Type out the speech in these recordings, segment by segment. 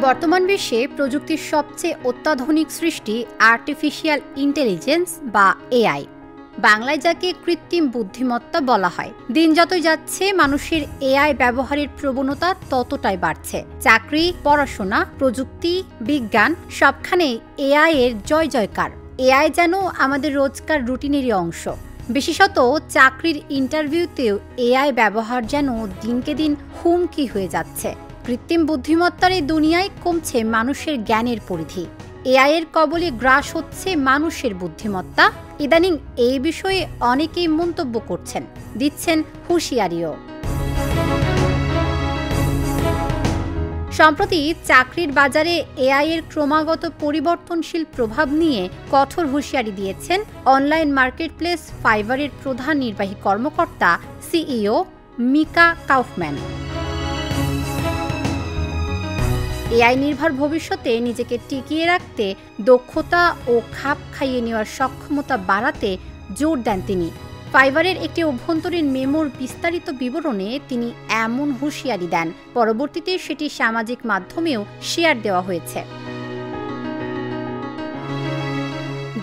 বর্তমান বিশ্বে প্রযুক্তির সবচেয়ে অত্যাধুনিক সৃষ্টি আর্টিফিশিয়াল ইন্টেলিজেন্স বা এআই, বাংলায় যাকে কৃত্রিম বুদ্ধিমত্তা বলা হয়। দিন যতই যাচ্ছে মানুষের এআই ব্যবহারের প্রবণতা ততটাই বাড়ছে। চাকরি, পড়াশোনা, প্রযুক্তি, বিজ্ঞান সবখানেই এআই এর জয় জয়কার। এআই যেন আমাদের রোজকার রুটিনেরই অংশ। বিশেষত চাকরির ইন্টারভিউতেও এআই ব্যবহার যেন দিনকে দিন হুমকি হয়ে যাচ্ছে। কৃত্রিম বুদ্ধিমত্তার এই দুনিয়ায় কমছে মানুষের জ্ঞানের পরিধি। এআই এর কবলে গ্রাস হচ্ছে মানুষের বুদ্ধিমত্তা। ইদানিং এই বিষয়ে অনেকেই মন্তব্য করছেন, দিচ্ছেন হুঁশিয়ারিও। সম্প্রতি চাকরির বাজারে এআই এর ক্রমাগত পরিবর্তনশীল প্রভাব নিয়ে কঠোর হুঁশিয়ারি দিয়েছেন অনলাইন মার্কেটপ্লেস ফাইবারের প্রধান নির্বাহী কর্মকর্তা সিইও মিকা কাউফম্যান। এআই নির্ভর ভবিষ্যতে নিজেকে টিকিয়ে রাখতে দক্ষতা ও খাপ খাইয়ে নেওয়ার সক্ষমতা বাড়াতে জোর দেন তিনি। ফাইবারের একটি অভ্যন্তরীণ মেমোর বিস্তারিত বিবরণে তিনি এমন হুঁশিয়ারি দেন, পরবর্তীতে সেটি সামাজিক মাধ্যমেও শেয়ার দেওয়া হয়েছে।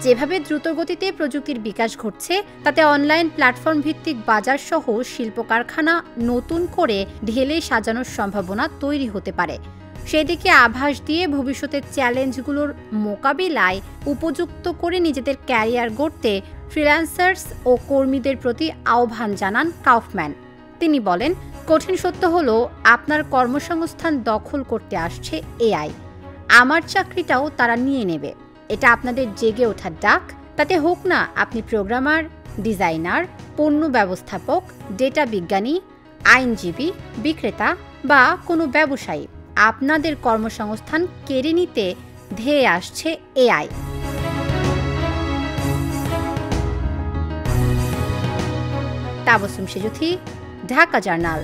যেভাবে দ্রুতগতিতে প্রযুক্তির বিকাশ ঘটছে, তাতে অনলাইন প্ল্যাটফর্ম ভিত্তিক বাজার সহ শিল্প কারখানা নতুন করে ঢেলে সাজানোর সম্ভাবনা তৈরি হতে পারে। সেদিকে আভাস দিয়ে ভবিষ্যতের চ্যালেঞ্জগুলোর মোকাবিলায় উপযুক্ত করে নিজেদের ক্যারিয়ার গড়তে ফ্রিল্যান্সার্স ও কর্মীদের প্রতি আহ্বান জানান কাউফম্যান। তিনি বলেন, কঠিন সত্য হলো আপনার কর্মসংস্থান দখল করতে আসছে এআই। আমার চাকরিটাও তারা নিয়ে নেবে। এটা আপনাদের জেগে ওঠার ডাক। তাতে হোক না আপনি প্রোগ্রামার, ডিজাইনার, পণ্য ব্যবস্থাপক, ডেটা বিজ্ঞানী, আইনজীবী, বিক্রেতা বা কোনো ব্যবসায়ী, আপনাদের কর্মসংস্থান কেড়ে নিতে ধেয়ে আসছে এআই। তাবসুম সেজুথি, ঢাকা জার্নাল।